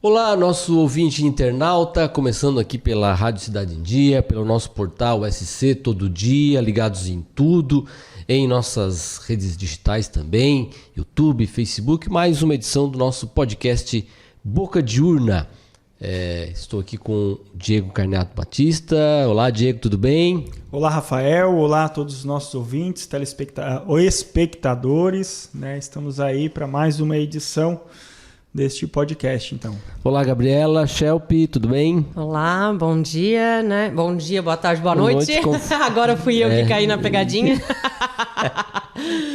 Olá, nosso ouvinte internauta, começando aqui pela Rádio Cidade em Dia, pelo nosso portal SC Todo Dia, ligados em tudo, em nossas redes digitais também, YouTube, Facebook, mais uma edição do nosso podcast Boca de Urna. Estou aqui com o Diego Carneato Batista. Olá, Diego, tudo bem? Olá, Rafael. Olá a todos os nossos ouvintes, espectadores, né? Estamos aí para mais uma edição deste podcast, então. Olá, Gabriela, Shelp, tudo bem? Olá, bom dia, né? Bom dia, boa tarde, boa noite. Agora fui eu que caí na pegadinha.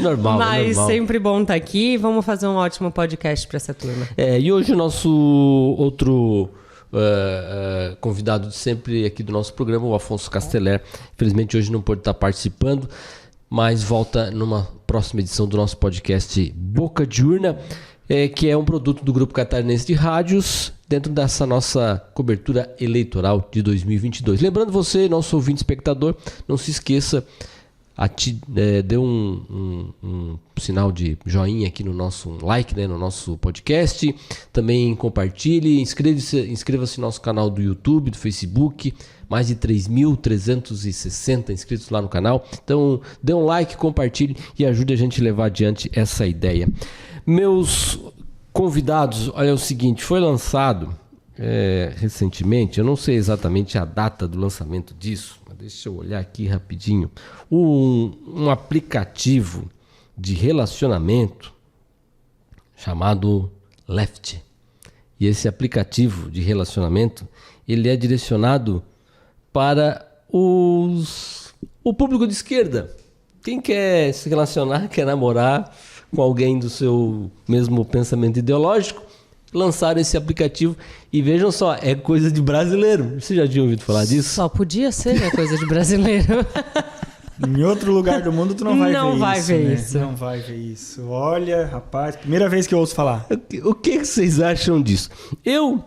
Normal, Mas normal. sempre bom estar aqui. Vamos fazer um ótimo podcast para essa turma. E hoje o nosso outro convidado de sempre aqui do nosso programa, o Afonso Casteller. Infelizmente hoje não pôde estar participando, mas volta numa próxima edição do nosso podcast Boca de Urna, que é um produto do Grupo Catarinense de Rádios, dentro dessa nossa cobertura eleitoral de 2022. Lembrando você, nosso ouvinte espectador, não se esqueça, dê um sinal de joinha aqui no nosso like, né, no nosso podcast. Também compartilhe, inscreva-se no nosso canal do YouTube, do Facebook. Mais de 3.360 inscritos lá no canal. Então, dê um like, compartilhe e ajude a gente a levar adiante essa ideia. Meus convidados, olha o seguinte, foi lançado recentemente, eu não sei exatamente a data do lançamento disso, mas deixa eu olhar aqui rapidinho, um aplicativo de relacionamento chamado Left. E esse aplicativo de relacionamento, ele é direcionado para o público de esquerda. Quem quer se relacionar, quer namorar com alguém do seu mesmo pensamento ideológico, lançaram esse aplicativo e vejam só, é coisa de brasileiro. Você já tinha ouvido falar disso? Só podia ser, né? Coisa de brasileiro. Em outro lugar do mundo tu não vai ver isso. Não vai ver isso. Olha, rapaz, primeira vez que eu ouço falar. O que vocês acham disso? Eu,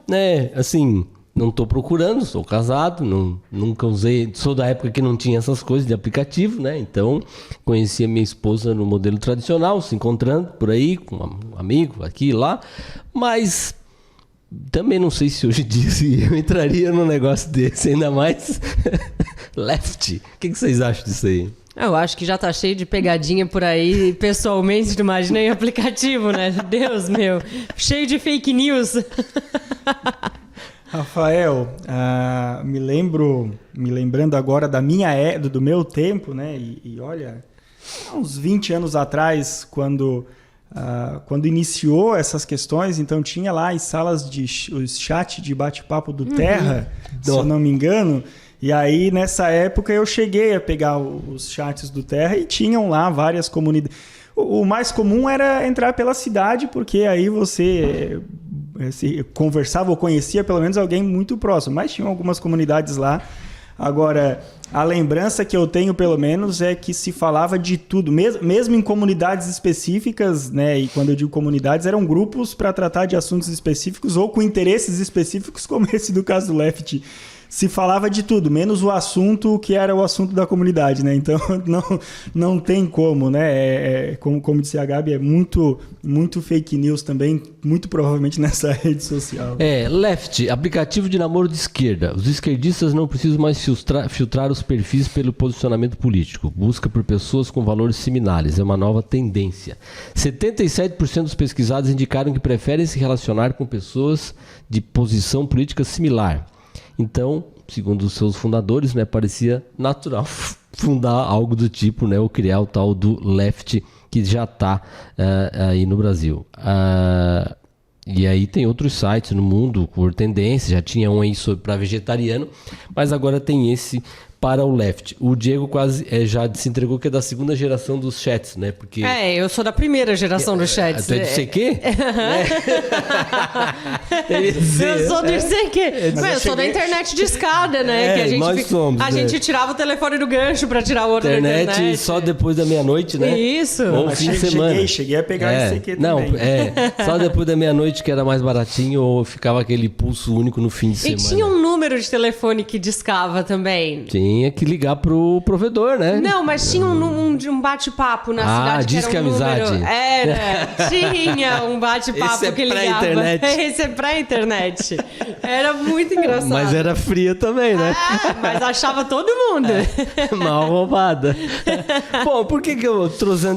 assim, não estou procurando, sou casado, nunca usei, sou da época que não tinha essas coisas de aplicativo, né? Então, conheci a minha esposa no modelo tradicional, se encontrando por aí, com um amigo aqui e lá, mas também não sei se hoje em dia eu entraria num negócio desse, ainda mais Left. O que vocês acham disso aí? Eu acho que já tá cheio de pegadinha por aí, pessoalmente, tu imagina em aplicativo, né? Deus meu, cheio de fake news. Rafael, me lembrando agora do meu tempo, né? E olha, há uns 20 anos atrás, quando iniciou essas questões, então tinha lá as salas os chat de bate-papo do Terra, se eu não me engano. E aí, nessa época, eu cheguei a pegar os chats do Terra e tinham lá várias comunidades. O mais comum era entrar pela cidade, porque aí você se conversava ou conhecia pelo menos alguém muito próximo. Mas tinham algumas comunidades lá. Agora, a lembrança que eu tenho, pelo menos, é que se falava de tudo. Mesmo em comunidades específicas, né? E quando eu digo comunidades, eram grupos para tratar de assuntos específicos ou com interesses específicos, como esse do caso do Left. Se falava de tudo, menos o assunto que era o assunto da comunidade, né? Então, não tem como, né? Como disse a Gabi, é muito, muito fake news também, muito provavelmente nessa rede social. Left, aplicativo de namoro de esquerda. Os esquerdistas não precisam mais filtrar os perfis pelo posicionamento político. Busca por pessoas com valores similares. É uma nova tendência. 77% dos pesquisados indicaram que preferem se relacionar com pessoas de posição política similar. Então, segundo os seus fundadores, né, parecia natural fundar algo do tipo, né, ou criar o tal do Left, que já está aí no Brasil. E aí tem outros sites no mundo por tendência, já tinha um aí para vegetariano, mas agora tem esse para o Left. O Diego quase já se entregou que é da segunda geração dos chats, né? Porque... eu sou da primeira geração dos chats. Tu é do CQ? Eu sou do CQ. Mas eu sou da internet de escada, né? Que a gente tirava o telefone do gancho para tirar o outro da internet. Só depois da meia-noite, né? Isso. Ou fim de semana. Cheguei a pegar esse CQ também. Não, só depois da meia-noite que era mais baratinho ou ficava aquele pulso único no fim de semana. E tinha um número de telefone que discava também. Sim. tinha que ligar pro provedor, né? Não, mas tinha um bate-papo na cidade. Diz que é amizade. Tinha um bate-papo que ligava. Pré-internet. Esse é pré-internet. Era muito engraçado. Mas era fria também, né? Mas achava todo mundo. Mal roubada. Bom, por que eu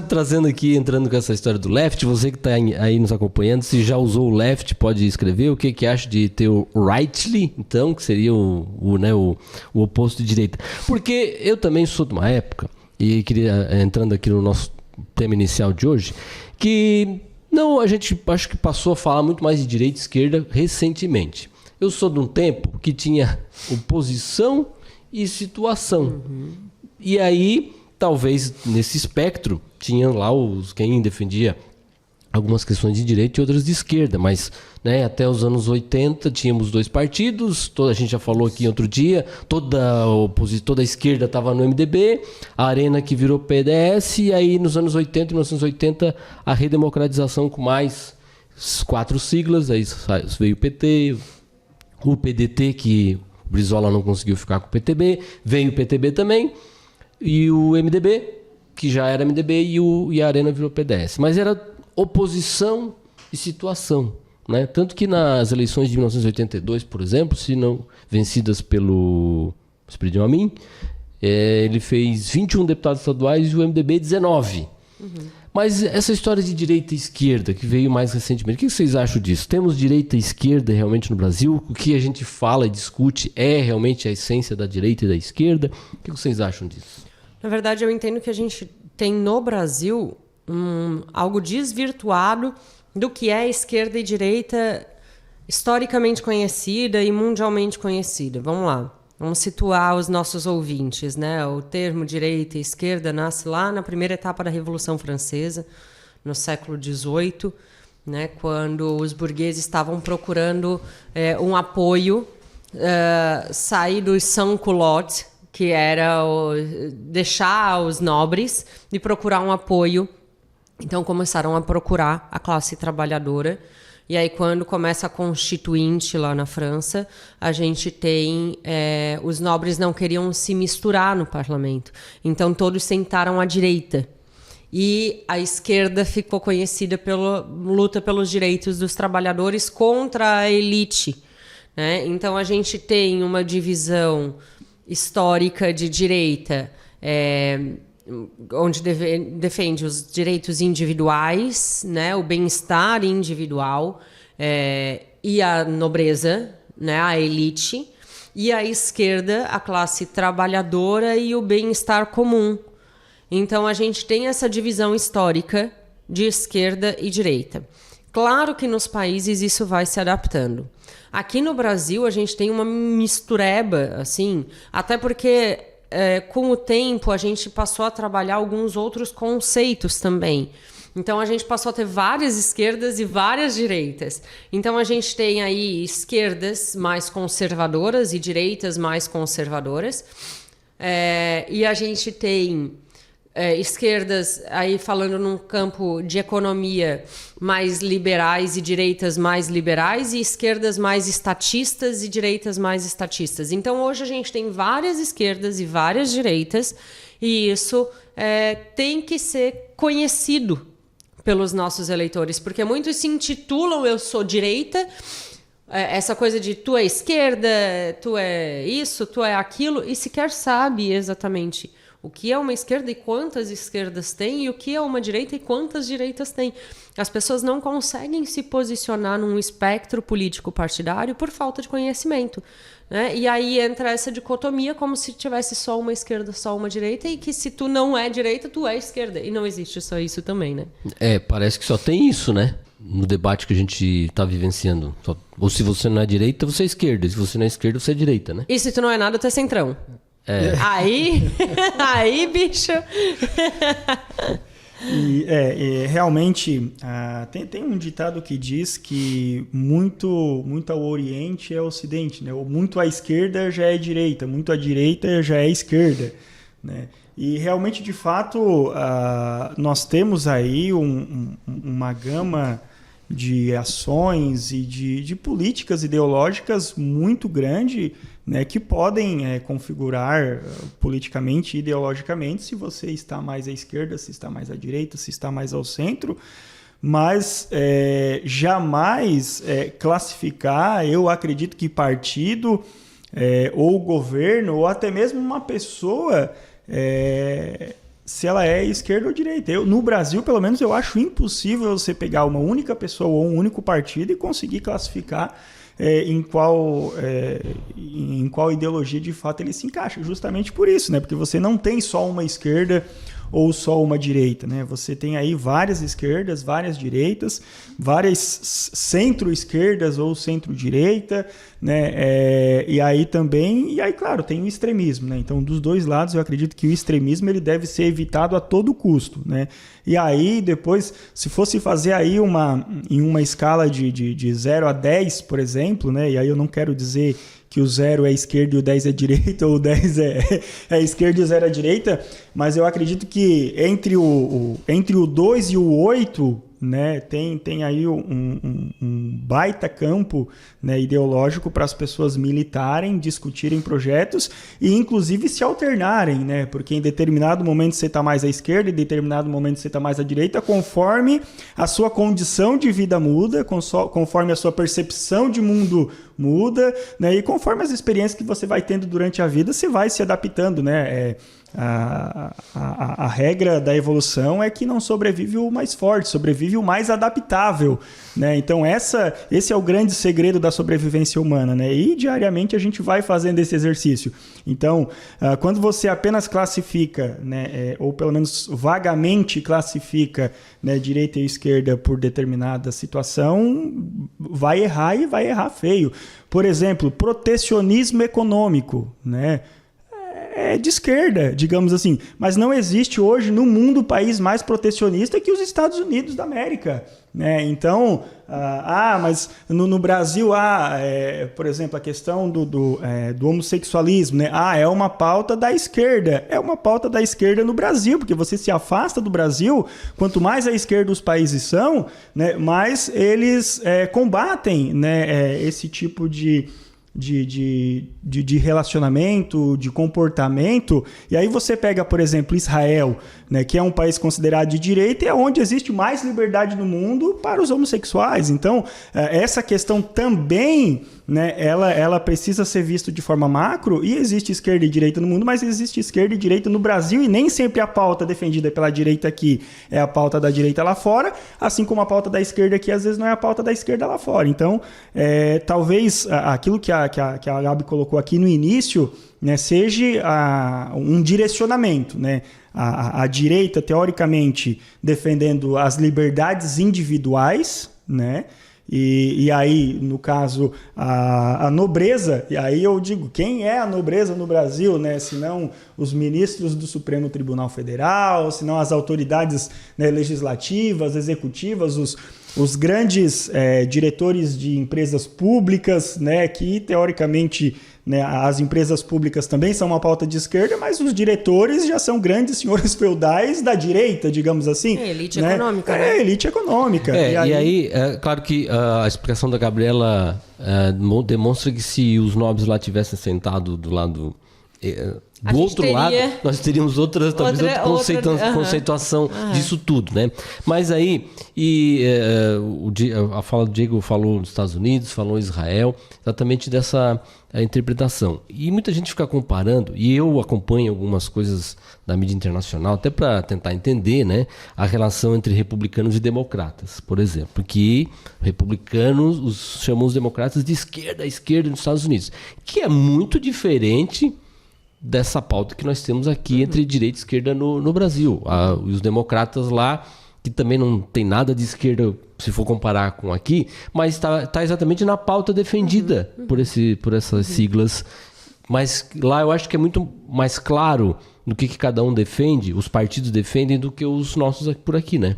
trazendo aqui, entrando com essa história do left, você que está aí nos acompanhando, se já usou o left, pode escrever o que acha de ter o rightly, então, que seria o oposto de direita. Porque eu também sou de uma época, e queria, entrando aqui no nosso tema inicial de hoje, que a gente acho que passou a falar muito mais de direita e esquerda recentemente. Eu sou de um tempo que tinha oposição e situação. E aí, talvez nesse espectro, tinha lá quem defendia algumas questões de direita e outras de esquerda, mas até os anos 80 tínhamos 2 partidos, a gente já falou aqui outro dia, toda a esquerda estava no MDB, a Arena que virou PDS, e aí nos anos 80 e 1980 a redemocratização com mais 4 siglas, aí veio o PT, o PDT, que o Brizola não conseguiu ficar com o PTB, veio o PTB também, e o MDB, que já era MDB, e a Arena virou PDS. Mas era oposição e situação, né? Tanto que nas eleições de 1982, por exemplo, se não vencidas pelo Espírito Amin, ele fez 21 deputados estaduais e o MDB 19. Mas essa história de direita e esquerda, que veio mais recentemente, o que vocês acham disso? Temos direita e esquerda realmente no Brasil? O que a gente fala e discute é realmente a essência da direita e da esquerda? O que vocês acham disso? Na verdade, eu entendo que a gente tem no Brasil algo desvirtuado do que é esquerda e direita historicamente conhecida e mundialmente conhecida. Vamos lá, vamos situar os nossos ouvintes, né? O termo direita e esquerda nasce lá na primeira etapa da Revolução Francesa, no século XVIII, né? Quando os burgueses estavam procurando um apoio, sair dos sans-culottes, que era deixar os nobres e procurar um apoio. Então começaram a procurar a classe trabalhadora. E aí quando começa a Constituinte lá na França, a gente tem... os nobres não queriam se misturar no parlamento. Então todos sentaram à direita. E a esquerda ficou conhecida pela luta pelos direitos dos trabalhadores contra a elite, né? Então a gente tem uma divisão histórica de direita, onde defende os direitos individuais, né, o bem-estar individual, e a nobreza, né, a elite, e a esquerda, a classe trabalhadora e o bem-estar comum. Então a gente tem essa divisão histórica de esquerda e direita. Claro que nos países isso vai se adaptando. Aqui no Brasil a gente tem uma mistureba, assim, até porque com o tempo a gente passou a trabalhar alguns outros conceitos também. Então a gente passou a ter várias esquerdas e várias direitas. Então a gente tem aí esquerdas mais conservadoras e direitas mais conservadoras. E a gente tem esquerdas, aí falando num campo de economia, mais liberais e direitas mais liberais, e esquerdas mais estatistas e direitas mais estatistas. Então hoje a gente tem várias esquerdas e várias direitas, e isso tem que ser conhecido pelos nossos eleitores, porque muitos se intitulam eu sou direita, essa coisa de tu é esquerda, tu é isso, tu é aquilo, e sequer sabe exatamente o que é uma esquerda e quantas esquerdas tem, e o que é uma direita e quantas direitas tem. As pessoas não conseguem se posicionar num espectro político partidário por falta de conhecimento, né? E aí entra essa dicotomia como se tivesse só uma esquerda, só uma direita, e que se tu não é direita, tu é esquerda. E não existe só isso também, né? Parece que só tem isso, né? No debate que a gente está vivenciando. Ou se você não é direita, você é esquerda. Se você não é esquerda, você é direita, né? E se tu não é nada, tu é centrão. Aí, bicho. Realmente tem um ditado que diz que muito ao Oriente é Ocidente, né? Ou muito à esquerda já é direita, muito à direita já é esquerda, né? E realmente, de fato, nós temos aí uma gama de ações e de políticas ideológicas muito grande né, que podem configurar politicamente, ideologicamente, se você está mais à esquerda, se está mais à direita, se está mais ao centro, mas jamais classificar, eu acredito que partido ou governo, ou até mesmo uma pessoa, se ela é esquerda ou direita. No Brasil, pelo menos, eu acho impossível você pegar uma única pessoa ou um único partido e conseguir classificar em qual ideologia de fato ele se encaixa. Justamente por isso, né? Porque você não tem só uma esquerda ou só uma direita, né? Você tem aí várias esquerdas, várias direitas, várias centro-esquerdas ou centro-direita, né? E aí, claro, tem o extremismo, né? Então, dos dois lados, eu acredito que o extremismo ele deve ser evitado a todo custo, né? E aí, depois, se fosse fazer aí em uma escala de 0 a 10, por exemplo, né? E aí eu não quero dizer que o 0 é esquerda e o 10 é direita, ou o 10 é esquerda e o 0 é direita, mas eu acredito que entre o 2 e o 8, né, tem aí um baita campo, né, ideológico para as pessoas militarem, discutirem projetos e inclusive se alternarem, né, porque em determinado momento você está mais à esquerda, em determinado momento você está mais à direita, conforme a sua condição de vida muda, conforme a sua percepção de mundo muda, né, e conforme as experiências que você vai tendo durante a vida, você vai se adaptando, né. A regra da evolução é que não sobrevive o mais forte, sobrevive o mais adaptável, né? Então esse é o grande segredo da sobrevivência humana, né? E diariamente a gente vai fazendo esse exercício. Então, quando você apenas classifica, né, ou pelo menos vagamente classifica, né, direita e esquerda por determinada situação, vai errar e vai errar feio. Por exemplo, protecionismo econômico, né? É de esquerda, digamos assim. Mas não existe hoje no mundo o país mais protecionista que os Estados Unidos da América, né? Então, mas no Brasil, por exemplo, a questão do homossexualismo, né? É uma pauta da esquerda. É uma pauta da esquerda no Brasil, porque você se afasta do Brasil, quanto mais à esquerda os países são, né, mais eles combatem, né, esse tipo de relacionamento, de comportamento. E aí você pega, por exemplo, Israel, né, que é um país considerado de direita e é onde existe mais liberdade no mundo para os homossexuais. Então, essa questão também, né, ela precisa ser vista de forma macro, e existe esquerda e direita no mundo, mas existe esquerda e direita no Brasil, e nem sempre a pauta defendida pela direita aqui é a pauta da direita lá fora, assim como a pauta da esquerda aqui às vezes não é a pauta da esquerda lá fora. Então, talvez aquilo que a Gabi colocou aqui no início, né, seja um direcionamento, né? A direita, teoricamente, defendendo as liberdades individuais, né? E aí, no caso, a nobreza, e aí eu digo, quem é a nobreza no Brasil, né? Se não os ministros do Supremo Tribunal Federal, se não as autoridades, né, legislativas, executivas, os grandes diretores de empresas públicas, né, que teoricamente, né, as empresas públicas também são uma pauta de esquerda, mas os diretores já são grandes senhores feudais da direita, digamos assim. Elite, né? econômica, né? Elite econômica. E aí, claro que a explicação da Gabriela demonstra que se os nobres lá tivessem sentado do lado... do outro lado, nós teríamos outra conceituação disso tudo, né? Mas aí, a fala do Diego falou nos Estados Unidos, falou em Israel, exatamente dessa interpretação. E muita gente fica comparando, e eu acompanho algumas coisas da mídia internacional, até para tentar entender, né, a relação entre republicanos e democratas, por exemplo, que republicanos chamam os democratas de esquerda nos Estados Unidos, que é muito diferente dessa pauta que nós temos aqui entre direita e esquerda no Brasil. Os democratas lá, que também não tem nada de esquerda se for comparar com aqui, mas está exatamente na pauta defendida por essas siglas. Mas lá eu acho que é muito mais claro do que cada um defende, os partidos defendem, do que os nossos por aqui, né?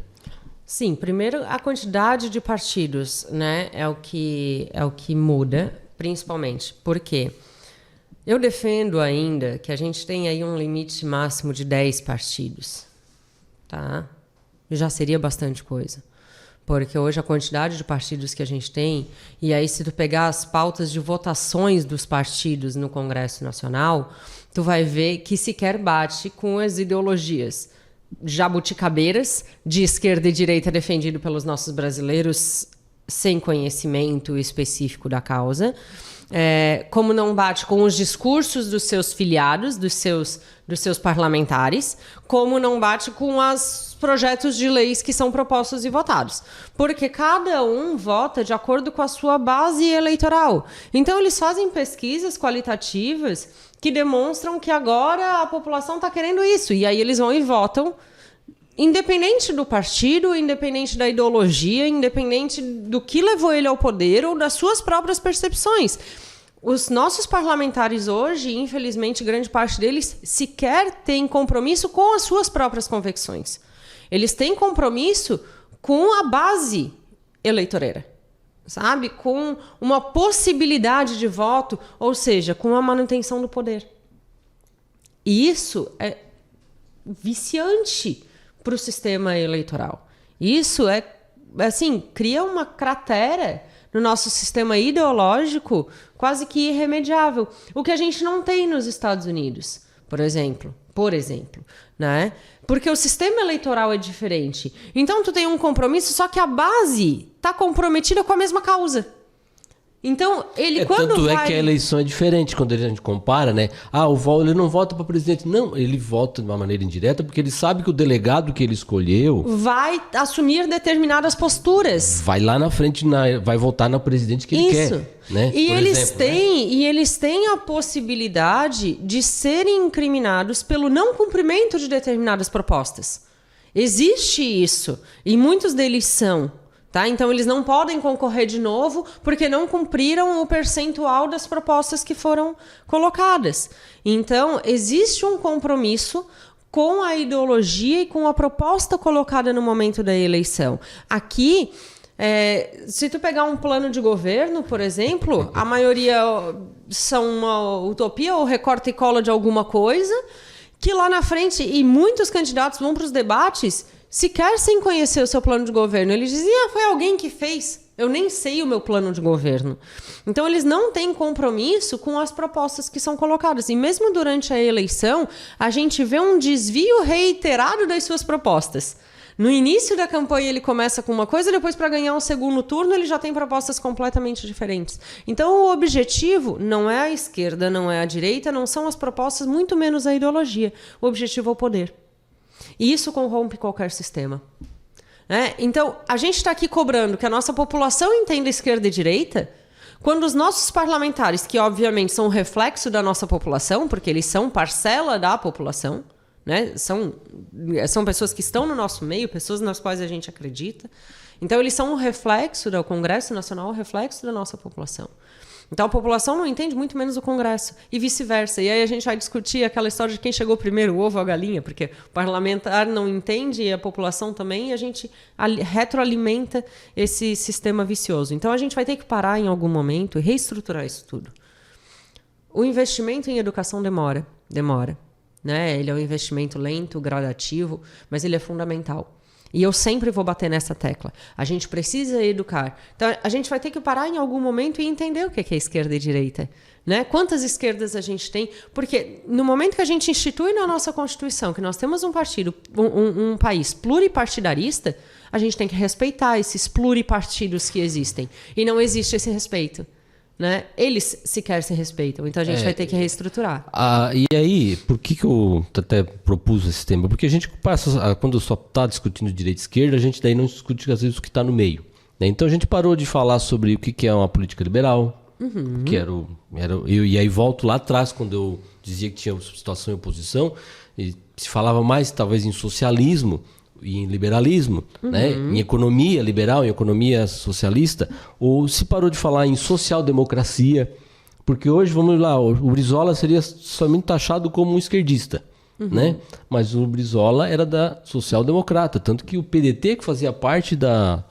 Sim, primeiro a quantidade de partidos, né, é o que muda, principalmente. Por quê? Eu defendo ainda que a gente tem aí um limite máximo de 10 partidos, tá? Já seria bastante coisa. Porque hoje a quantidade de partidos que a gente tem, e aí se tu pegar as pautas de votações dos partidos no Congresso Nacional, tu vai ver que sequer bate com as ideologias jabuticabeiras de esquerda e direita defendido pelos nossos brasileiros sem conhecimento específico da causa. Como não bate com os discursos dos seus filiados, dos seus parlamentares, como não bate com os projetos de leis que são propostos e votados. Porque cada um vota de acordo com a sua base eleitoral. Então, eles fazem pesquisas qualitativas que demonstram que agora a população está querendo isso. E aí eles vão e votam, independente do partido, independente da ideologia, independente do que levou ele ao poder ou das suas próprias percepções. Os nossos parlamentares hoje, infelizmente, grande parte deles sequer tem compromisso com as suas próprias convicções. Eles têm compromisso com a base eleitoreira, sabe? Com uma possibilidade de voto, ou seja, com a manutenção do poder. E isso é viciante para o sistema eleitoral. Isso cria uma cratera no nosso sistema ideológico quase que irremediável. O que a gente não tem nos Estados Unidos, por exemplo, né? Porque o sistema eleitoral é diferente. Então, tu tem um compromisso, só que a base está comprometida com a mesma causa. Então, tanto é que a eleição é diferente quando a gente compara, né? Ele não vota para presidente. Não, ele vota de uma maneira indireta porque ele sabe que o delegado que ele escolheu vai assumir determinadas posturas. Vai lá na frente, vai votar no presidente que ele quer. Né? E eles têm a possibilidade de serem incriminados pelo não cumprimento de determinadas propostas. Existe isso. E muitos deles são. Tá? Então, eles não podem concorrer de novo porque não cumpriram o percentual das propostas que foram colocadas. Então, existe um compromisso com a ideologia e com a proposta colocada no momento da eleição. Aqui, se tu pegar um plano de governo, por exemplo, a maioria são uma utopia ou recorta e cola de alguma coisa, que lá na frente, e muitos candidatos vão para os debates sequer sem conhecer o seu plano de governo. Eles diziam, foi alguém que fez. Eu nem sei o meu plano de governo. Então, eles não têm compromisso com as propostas que são colocadas. E mesmo durante a eleição, a gente vê um desvio reiterado das suas propostas. No início da campanha, ele começa com uma coisa, depois, para ganhar um segundo turno, ele já tem propostas completamente diferentes. Então, o objetivo não é a esquerda, não é a direita, não são as propostas, muito menos a ideologia. O objetivo é o poder. E isso corrompe qualquer sistema. Então, a gente está aqui cobrando que a nossa população entenda esquerda e direita, quando os nossos parlamentares, que obviamente são um reflexo da nossa população, porque eles são parcela da população, né? São pessoas que estão no nosso meio, pessoas nas quais a gente acredita. Então, eles são um reflexo do Congresso Nacional, um reflexo da nossa população. Então, a população não entende, muito menos o Congresso, e vice-versa. E aí a gente vai discutir aquela história de quem chegou primeiro, o ovo ou a galinha, porque o parlamentar não entende e a população também, e a gente retroalimenta esse sistema vicioso. Então, a gente vai ter que parar em algum momento e reestruturar isso tudo. O investimento em educação demora, né? Ele é um investimento lento, gradativo, mas ele é fundamental. E eu sempre vou bater nessa tecla. A gente precisa educar. Então, a gente vai ter que parar em algum momento e entender o que é esquerda e direita. Né? Quantas esquerdas a gente tem? Porque no momento que a gente institui na nossa Constituição que nós temos um partido, um país pluripartidarista, a gente tem que respeitar esses pluripartidos que existem. E não existe esse respeito. Né? Eles sequer se respeitam, então a gente vai ter que reestruturar. E aí, por que eu até propus esse tema? Porque a gente passa, quando só está discutindo direita e esquerda, a gente daí não discute às vezes o que está no meio. Né? Então a gente parou de falar sobre o que é uma política liberal, que e aí volto lá atrás, quando eu dizia que tinha situação e oposição, e se falava mais talvez em socialismo e em liberalismo, né? Em economia liberal, em economia socialista, ou se parou de falar em social-democracia, porque hoje, vamos lá, o Brizola seria somente taxado como um esquerdista, né? Mas o Brizola era da social-democrata, tanto que o PDT, que fazia parte da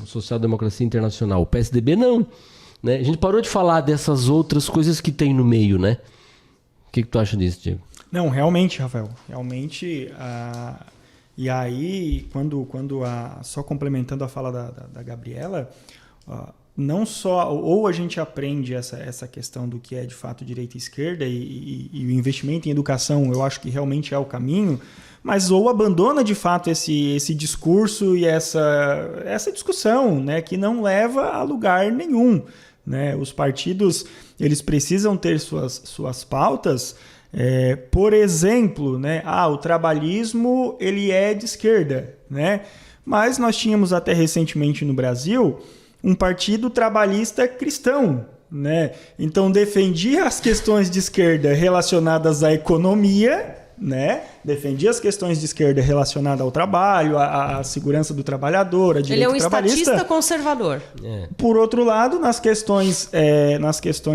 social-democracia internacional, o PSDB não, né? A gente parou de falar dessas outras coisas que tem no meio, né? O que tu acha disso, Diego? Não, realmente, Rafael, realmente E aí, quando só complementando a fala da Gabriela, não só, ou a gente aprende essa questão do que é de fato direita e esquerda e o investimento em educação, eu acho que realmente é o caminho, mas ou abandona de fato esse discurso e essa discussão, né, que não leva a lugar nenhum, né? Os partidos, eles precisam ter suas pautas. Por exemplo, né, o trabalhismo ele é de esquerda, né? Mas nós tínhamos até recentemente no Brasil um partido trabalhista cristão, né? Então defendia as questões de esquerda relacionadas à economia, né? Defendia as questões de esquerda relacionadas ao trabalho, à segurança do trabalhador, a direito trabalhista. Ele é um estatista conservador. Por outro lado, nas questões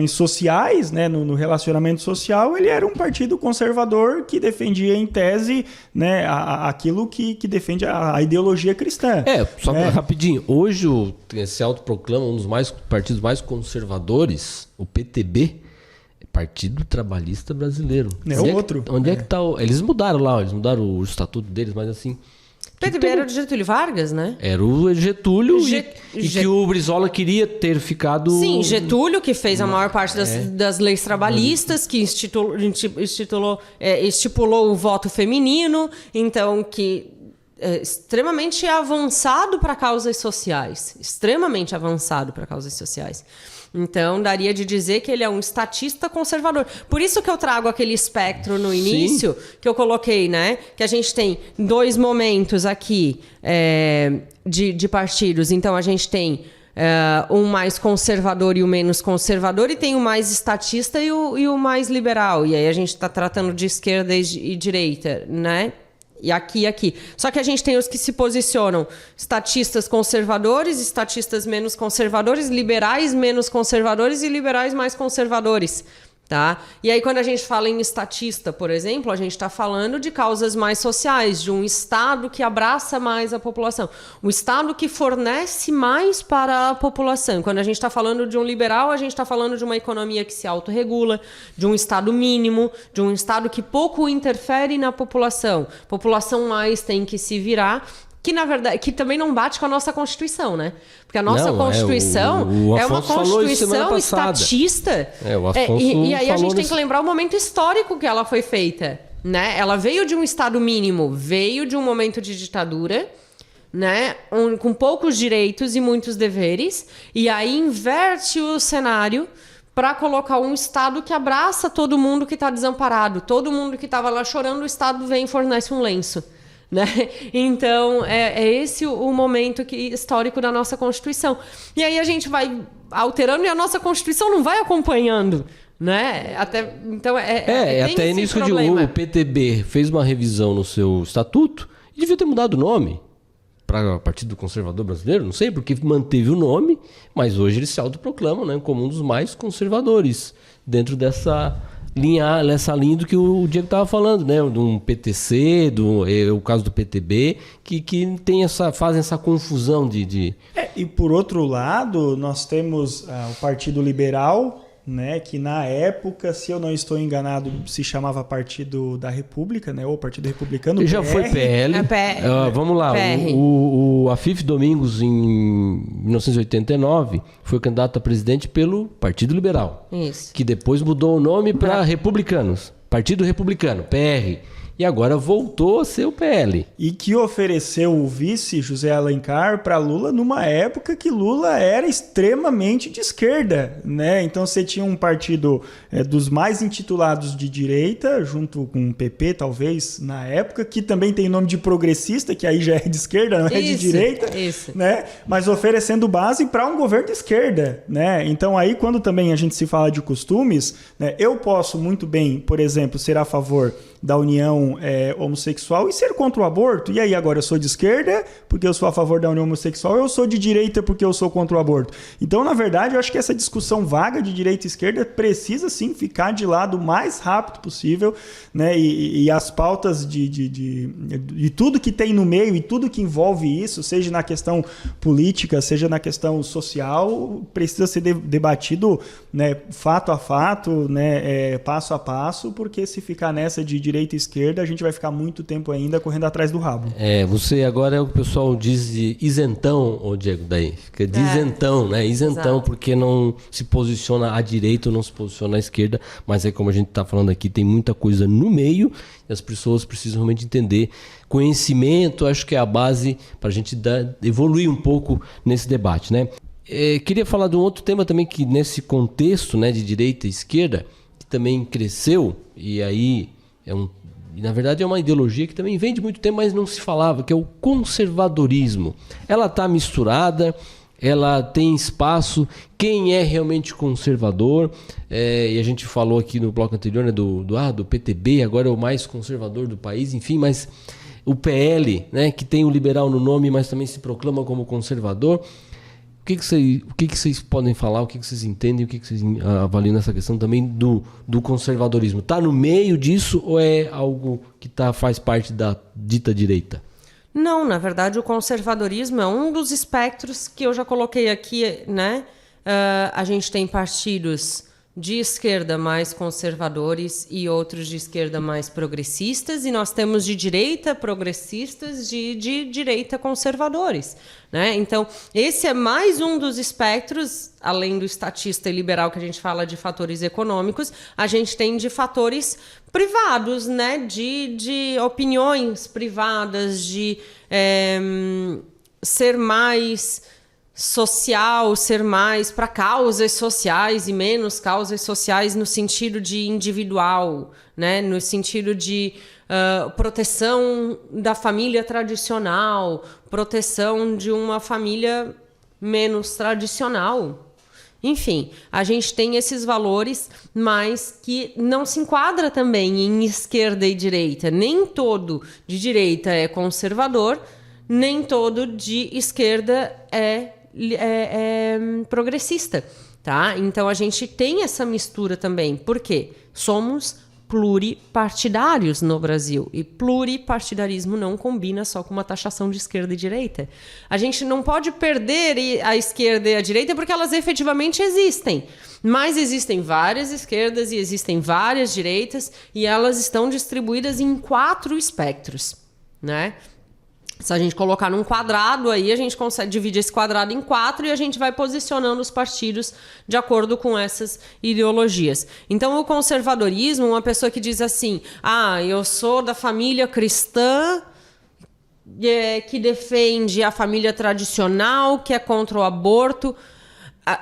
sociais, né? No relacionamento social, ele era um partido conservador que defendia em tese, né? Aquilo que defende a ideologia cristã. Só rapidinho. Hoje se autoproclama um dos partidos mais conservadores, o PTB, Partido Trabalhista Brasileiro. Onde é que tá eles mudaram o estatuto deles, mas assim... PTB era o Getúlio Vargas, né? Era o Getúlio e que o Brizola queria ter ficado... Sim, Getúlio, que fez a maior parte das leis trabalhistas, que estipulou o voto feminino, então que... extremamente avançado para causas sociais. Extremamente avançado para causas sociais. Então, daria de dizer que ele é um estatista conservador. Por isso que eu trago aquele espectro no início, que eu coloquei, né? Que a gente tem dois momentos aqui de partidos. Então, a gente tem um mais conservador e o menos conservador, e tem o mais estatista e o mais liberal. E aí a gente está tratando de esquerda e direita, né? E aqui. Só que a gente tem os que se posicionam estatistas conservadores, estatistas menos conservadores, liberais menos conservadores e liberais mais conservadores, tá? E aí quando a gente fala em estatista, por exemplo, a gente está falando de causas mais sociais, de um Estado que abraça mais a população, um Estado que fornece mais para a população. Quando a gente está falando de um liberal, a gente está falando de uma economia que se autorregula, de um Estado mínimo, de um Estado que pouco interfere na população. A população mais tem que se virar, que na verdade que também não bate com a nossa Constituição, né? Porque a nossa Constituição é uma Constituição estatista. E aí a gente tem que lembrar o momento histórico que ela foi feita, né? Ela veio de um Estado mínimo, veio de um momento de ditadura, né? Com poucos direitos e muitos deveres, e aí inverte o cenário para colocar um Estado que abraça todo mundo que está desamparado, todo mundo que estava lá chorando, o Estado vem e fornece um lenço. Né? Então, é esse o momento histórico da nossa Constituição. E aí a gente vai alterando e a nossa Constituição não vai acompanhando. Né? Até nisso que eu digo, o PTB fez uma revisão no seu estatuto e devia ter mudado o nome para Partido Conservador Brasileiro, não sei, porque manteve o nome, mas hoje eles se autoproclamam, né, como um dos mais conservadores dentro nessa linha do que o Diego estava falando, né? De um PTC, o caso do PTB, que fazem essa confusão de... E por outro lado, nós temos o Partido Liberal, né? Que na época, se eu não estou enganado, se chamava Partido da República, né? Ou Partido Republicano. Já foi PL. Vamos lá, o Afif Domingos, em 1989, foi candidato a presidente pelo Partido Liberal. Isso. Que depois mudou o nome para Republicanos. Partido Republicano, PR. E agora voltou a ser o PL. E que ofereceu o vice José Alencar para Lula numa época que Lula era extremamente de esquerda, né? Então você tinha um partido dos mais intitulados de direita, junto com o PP, talvez, na época, que também tem nome de progressista, que aí já é de esquerda, não é de direita, né? Mas oferecendo base para um governo de esquerda, né? Então aí, quando também a gente se fala de costumes, né, eu posso muito bem, por exemplo, ser a favor da união homossexual e ser contra o aborto. E aí agora eu sou de esquerda porque eu sou a favor da união homossexual, eu sou de direita porque eu sou contra o aborto. Então, na verdade, eu acho que essa discussão vaga de direita e esquerda precisa sim ficar de lado o mais rápido possível, né? E as pautas de tudo que tem no meio e tudo que envolve isso, seja na questão política, seja na questão social, precisa ser debatido, né, fato a fato, né, passo a passo, porque se ficar nessa de direita direita e esquerda, a gente vai ficar muito tempo ainda correndo atrás do rabo. Você agora é o que o pessoal diz de isentão, ô Diego, daí. Fica de isentão, né? Isentão, Exato. porque não se posiciona à direita ou não se posiciona à esquerda, mas aí como a gente está falando aqui, tem muita coisa no meio e as pessoas precisam realmente entender. Conhecimento, acho que é a base para a gente evoluir um pouco nesse debate, né? Queria falar de um outro tema também que nesse contexto, né, de direita e esquerda, que também cresceu, e aí na verdade é uma ideologia que também vem de muito tempo, mas não se falava, que é o conservadorismo. Ela está misturada, ela tem espaço, quem é realmente conservador, e a gente falou aqui no bloco anterior, né, do PTB, agora é o mais conservador do país, enfim, mas o PL, né, que tem o liberal no nome, mas também se proclama como conservador. O que vocês podem falar, o que vocês entendem, o que vocês avaliam nessa questão também do conservadorismo? Está no meio disso ou é algo que faz parte da dita direita? Não, na verdade o conservadorismo é um dos espectros que eu já coloquei aqui, né? A gente tem partidos de esquerda mais conservadores e outros de esquerda mais progressistas, e nós temos de direita progressistas de direita conservadores, né? Então, esse é mais um dos espectros, além do estatista e liberal que a gente fala de fatores econômicos, a gente tem de fatores privados, né? De opiniões privadas, de ser mais social, ser mais para causas sociais e menos causas sociais no sentido de individual, né? No sentido de proteção da família tradicional, proteção de uma família menos tradicional. Enfim, a gente tem esses valores, mas que não se enquadra também em esquerda e direita. Nem todo de direita é conservador, nem todo de esquerda é progressista, tá? Então a gente tem essa mistura também, porque somos pluripartidários no Brasil, e pluripartidarismo não combina só com uma taxação de esquerda e direita. A gente não pode perder a esquerda e a direita porque elas efetivamente existem, mas existem várias esquerdas e existem várias direitas, e elas estão distribuídas em 4 espectros, né? Se a gente colocar num quadrado, aí a gente consegue dividir esse quadrado em 4 e a gente vai posicionando os partidos de acordo com essas ideologias. Então, o conservadorismo, uma pessoa que diz assim, eu sou da família cristã, que defende a família tradicional, que é contra o aborto,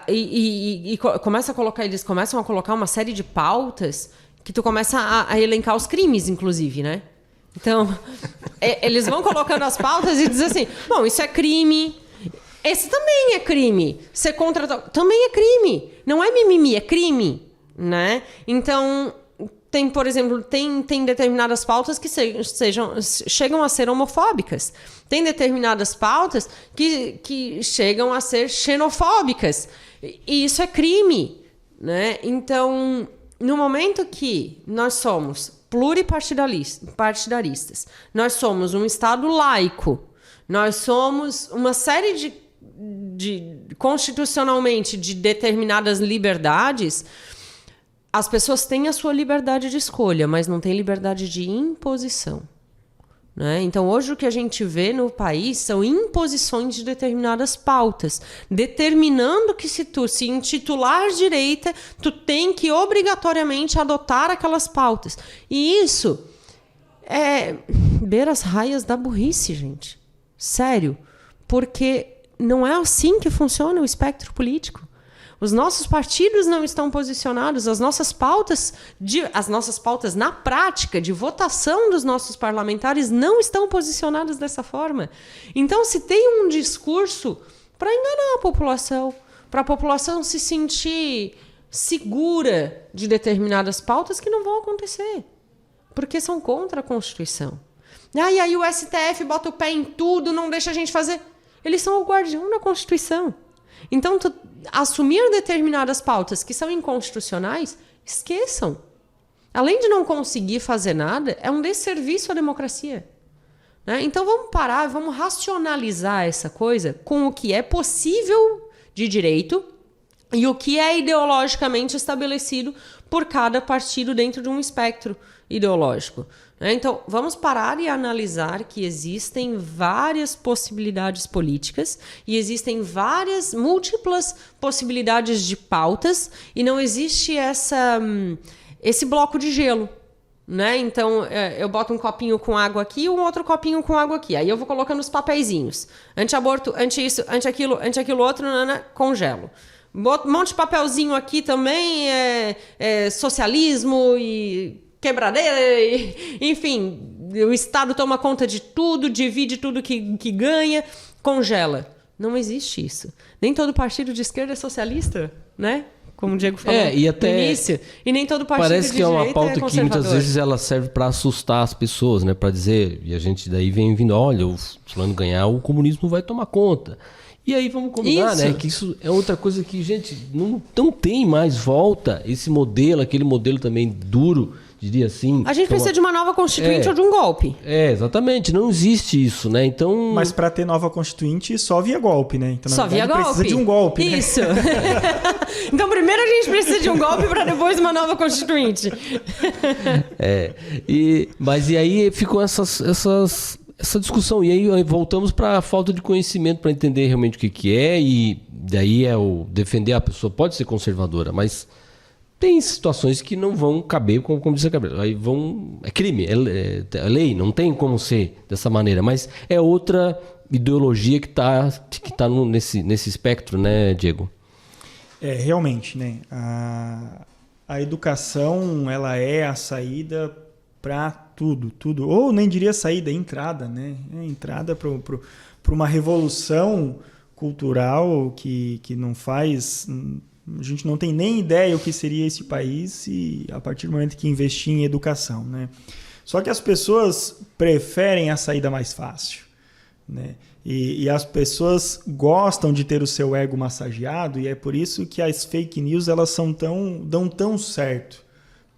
e começa a colocar, eles começam a colocar uma série de pautas que tu começa a elencar os crimes, inclusive, né? Então, eles vão colocando as pautas e dizem assim, bom, isso é crime, esse também é crime, ser contra também é crime, não é mimimi, é crime, né? Então, tem, por exemplo, tem determinadas pautas que chegam a ser homofóbicas, tem determinadas pautas que chegam a ser xenofóbicas, e isso é crime, né? Então, no momento que nós somos pluripartidaristas, nós somos um Estado laico, nós somos uma série constitucionalmente de determinadas liberdades, as pessoas têm a sua liberdade de escolha, mas não têm liberdade de imposição, né? Então, hoje o que a gente vê no país são imposições de determinadas pautas, determinando que se tu se intitular direita, tu tem que obrigatoriamente adotar aquelas pautas. E isso beira as raias da burrice, gente. Sério. Porque não é assim que funciona o espectro político. Os nossos partidos não estão posicionados, as nossas pautas na prática de votação dos nossos parlamentares não estão posicionadas dessa forma. Então, se tem um discurso para enganar a população, para a população se sentir segura de determinadas pautas que não vão acontecer, porque são contra a Constituição. E aí o STF bota o pé em tudo, não deixa a gente fazer. Eles são o guardião da Constituição. Então, assumir determinadas pautas que são inconstitucionais, esqueçam. Além de não conseguir fazer nada, é um desserviço à democracia, né? Então, vamos parar, vamos racionalizar essa coisa com o que é possível de direito e o que é ideologicamente estabelecido por cada partido dentro de um espectro ideológico. Então, vamos parar e analisar que existem várias possibilidades políticas e existem múltiplas possibilidades de pautas e não existe esse bloco de gelo. Né? Então, eu boto um copinho com água aqui e um outro copinho com água aqui. Aí eu vou colocando os papeizinhos. Anti-aborto, anti-isso, anti-aquilo outro, congelo. Um monte de papelzinho aqui também, socialismo e quebradeira, enfim, o Estado toma conta de tudo, divide tudo que ganha, congela. Não existe isso. Nem todo partido de esquerda é socialista, né? Como o Diego falou e até no início. E nem todo partido parece de que é uma direita pauta que muitas vezes ela serve para assustar as pessoas, né? Para dizer, e a gente daí vem vindo, olha, o fulano ganhar, o comunismo vai tomar conta. E aí vamos combinar, né? Que isso é outra coisa que, gente, não tem mais volta. Esse modelo, aquele modelo também duro, diria assim. A gente precisa de uma nova constituinte ou de um golpe. Exatamente. Não existe isso, né? Então... Mas para ter nova constituinte, só via golpe, né? Então, só via golpe. Precisa de um golpe, isso. Né? Então, primeiro a gente precisa de um golpe para depois uma nova constituinte. Mas e aí ficam essa discussão. E aí voltamos para a falta de conhecimento para entender realmente o que é. E daí defender a pessoa. Pode ser conservadora, mas tem situações que não vão caber, como disse a Gabriela. Aí é crime, é lei, não tem como ser dessa maneira. Mas é outra ideologia que tá nesse espectro, né, Diego? Realmente, né? A educação, ela é a saída para tudo. Ou nem diria saída, entrada, né? Entrada para uma revolução cultural que não faz... A gente não tem nem ideia o que seria esse país a partir do momento que investir em educação, né? Só que as pessoas preferem a saída mais fácil, né? E as pessoas gostam de ter o seu ego massageado e é por isso que as fake news elas dão tão certo,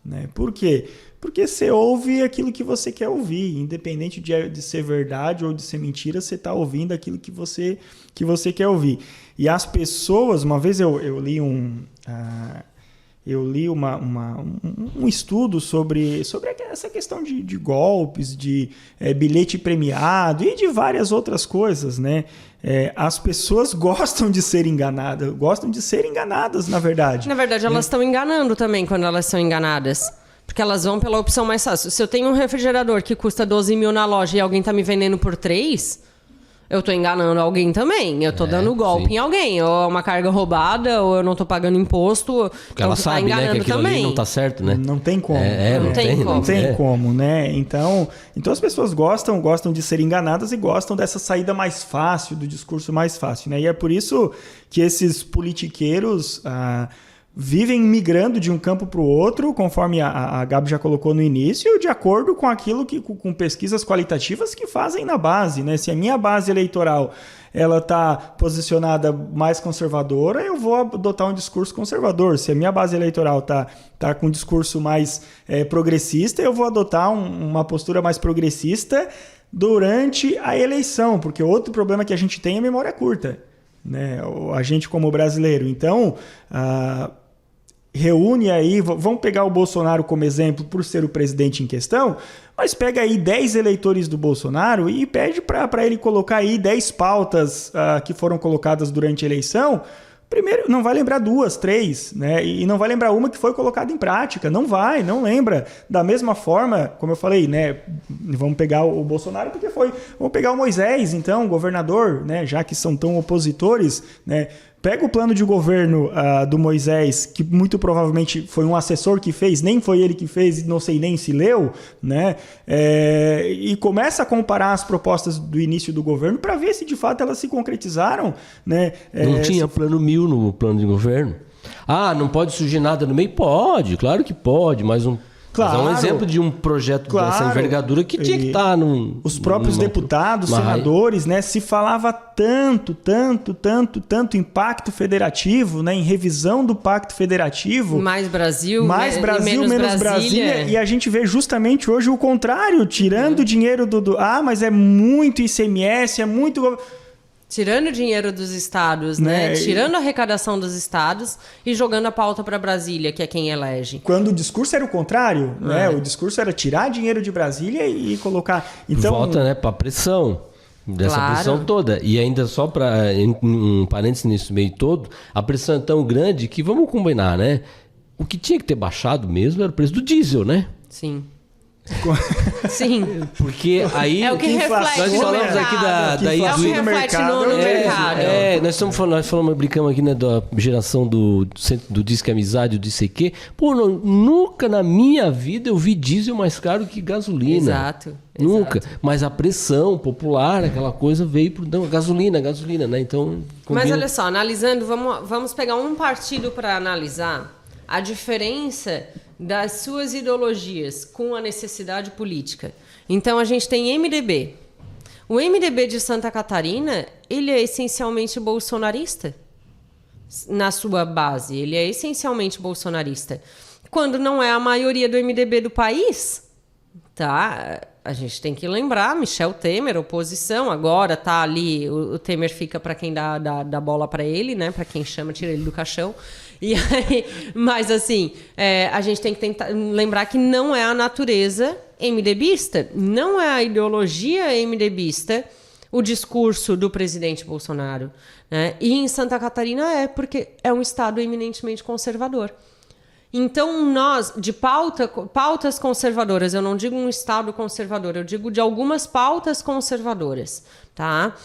né? Por quê? Porque você ouve aquilo que você quer ouvir, independente de ser verdade ou de ser mentira, você está ouvindo aquilo que você quer ouvir. E as pessoas, uma vez eu li um estudo sobre essa questão de golpes, de bilhete premiado e de várias outras coisas, né? As pessoas gostam de ser enganadas, na verdade. Na verdade, elas estão enganando também quando elas são enganadas. Porque elas vão pela opção mais fácil. Se eu tenho um refrigerador que custa 12 mil na loja e alguém está me vendendo por 3, eu estou enganando alguém também. Eu estou dando golpe em alguém. Ou é uma carga roubada, ou eu não estou pagando imposto. Porque ela sabe, né, que aquilo ali não está certo, né? Não tem como. Não tem como, né? Então as pessoas gostam de ser enganadas e gostam dessa saída mais fácil, do discurso mais fácil, né? E é por isso que esses politiqueiros... vivem migrando de um campo para o outro, conforme a Gabi já colocou no início, de acordo com aquilo com pesquisas qualitativas que fazem na base, né? Se a minha base eleitoral ela está posicionada mais conservadora, eu vou adotar um discurso conservador. Se a minha base eleitoral tá com um discurso mais progressista, eu vou adotar uma postura mais progressista durante a eleição, porque outro problema que a gente tem é memória curta, né? A gente como brasileiro. Então, reúne aí, vamos pegar o Bolsonaro como exemplo por ser o presidente em questão, mas pega aí 10 eleitores do Bolsonaro e pede para ele colocar aí 10 pautas que foram colocadas durante a eleição. Primeiro, não vai lembrar 2, 3, né? E não vai lembrar uma que foi colocada em prática. Não lembra. Da mesma forma, como eu falei, né? Vamos pegar o Bolsonaro porque vamos pegar o Moisés, então, governador, né? Já que são tão opositores, né? Pega o plano de governo do Moisés, que muito provavelmente foi um assessor que fez, nem foi ele que fez, não sei nem se leu, né? E começa a comparar as propostas do início do governo para ver se de fato elas se concretizaram, né? Não tinha plano 1000 no plano de governo? Não pode surgir nada no meio? Pode, claro que pode, mas Mas é um exemplo de um projeto dessa envergadura que tinha que estar os próprios deputados, senadores, né? Se falava tanto em pacto federativo, né? Em revisão do pacto federativo. Mais Brasil, menos Brasília. E a gente vê justamente hoje o contrário, tirando dinheiro mas é muito ICMS, é muito... Tirando o dinheiro dos estados, né? Tirando a arrecadação dos estados e jogando a pauta para Brasília, que é quem elege. Quando o discurso era o contrário, né? O discurso era tirar dinheiro de Brasília e colocar... Então, volta, né, para pressão. Dessa pressão toda. E ainda só para um parênteses nisso meio todo, a pressão é tão grande que, vamos combinar, né? O que tinha que ter baixado mesmo era o preço do diesel, né? Sim. Sim. Porque aí... É o que reflete nós no falamos mercado. aqui da É o que reflete no mercado. Nós brincamos aqui, né, da geração do Disque Amizade, do Disque quê. Pô, nunca na minha vida eu vi diesel mais caro que gasolina. Exato. Nunca. Mas a pressão popular, aquela coisa veio por gasolina, né? Então... Mas olha só, analisando, vamos pegar um partido para analisar a diferença das suas ideologias com a necessidade política. Então, a gente tem MDB. O MDB de Santa Catarina, ele é essencialmente bolsonarista na sua base. Ele é essencialmente bolsonarista. Quando não é a maioria do MDB do país, tá? A gente tem que lembrar, Michel Temer, oposição, agora tá ali, o Temer fica para quem dá bola para ele, né? Para quem chama, tira ele do caixão. E aí, mas assim, a gente tem que tentar lembrar que não é a natureza MDBista, não é a ideologia MDBista o discurso do presidente Bolsonaro, né? E em Santa Catarina porque é um estado eminentemente conservador. Então, nós, de pautas conservadoras, eu não digo um estado conservador, eu digo de algumas pautas conservadoras, tá?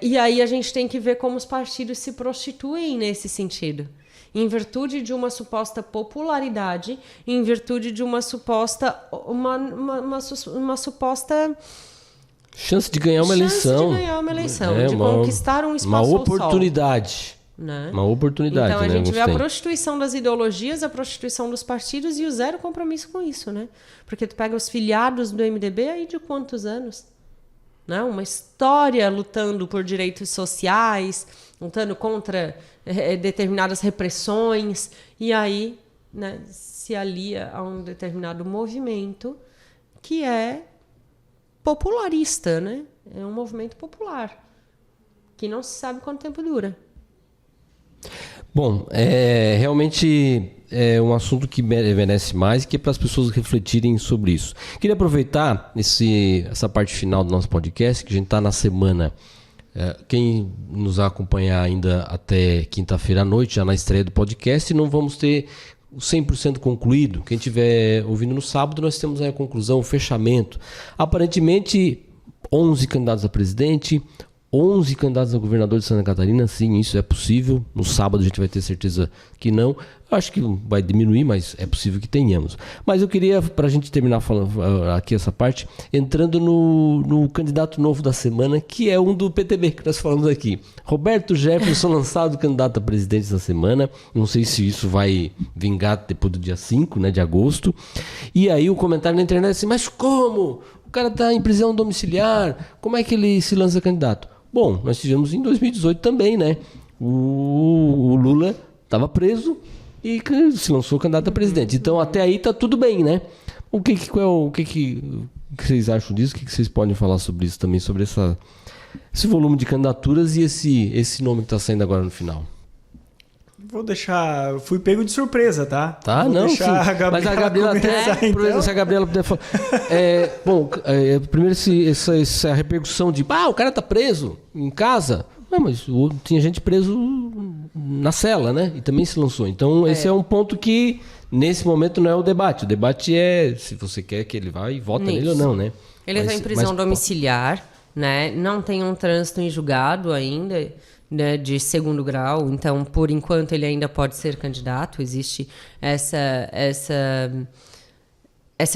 E aí a gente tem que ver como os partidos se prostituem nesse sentido. Em virtude de uma suposta popularidade, em virtude de uma suposta... uma suposta... chance de ganhar uma eleição. De conquistar um espaço uma oportunidade. Né? Uma oportunidade. Então a gente vê a prostituição das ideologias, a prostituição dos partidos e o zero compromisso com isso, né? Porque tu pega os filiados do MDB aí de quantos anos? Né? Uma história lutando por direitos sociais, lutando contra determinadas repressões, e aí, né, se alia a um determinado movimento que é popularista, né? É um movimento popular, que não se sabe quanto tempo dura. Bom, realmente é um assunto que merece mais e que é para as pessoas refletirem sobre isso. Queria aproveitar essa parte final do nosso podcast, que a gente está na semana. Quem nos acompanhar ainda até quinta-feira à noite, já na estreia do podcast, não vamos ter o 100% concluído. Quem estiver ouvindo no sábado, nós temos aí a conclusão, o fechamento. Aparentemente, 11 candidatos a presidente, 11 candidatos a governador de Santa Catarina, sim, isso é possível. No sábado a gente vai ter certeza que não. Acho que vai diminuir, mas é possível que tenhamos. Mas eu queria, para a gente terminar falando aqui essa parte, entrando no candidato novo da semana, que é um do PTB, que nós falamos aqui. Roberto Jefferson, lançado candidato a presidente essa semana. Não sei se isso vai vingar depois do dia 5, né, de agosto. E aí o comentário na internet é assim, mas como? O cara está em prisão domiciliar, como é que ele se lança candidato? Bom, nós tivemos em 2018 também, né? O Lula estava preso e se lançou candidato a presidente. Então, até aí tá tudo bem, né? O que vocês acham disso? O que vocês podem falar sobre isso também? Sobre esse volume de candidaturas e esse nome que está saindo agora no final? Vou deixar... Fui pego de surpresa, tá? Tá, vou não, sim. Mas a Gabriela até... Então. Se a Gabriela puder falar... primeiro essa repercussão de... o cara tá preso em casa. Não, mas tinha gente preso na cela, né? E também se lançou. Então, esse é um ponto que, nesse momento, não é o debate. O debate é se você quer que ele vá e vota nele ou não, né? Ele está em prisão domiciliar, né? Não tem um trânsito em julgado ainda... né, de segundo grau, então por enquanto ele ainda pode ser candidato, existe essa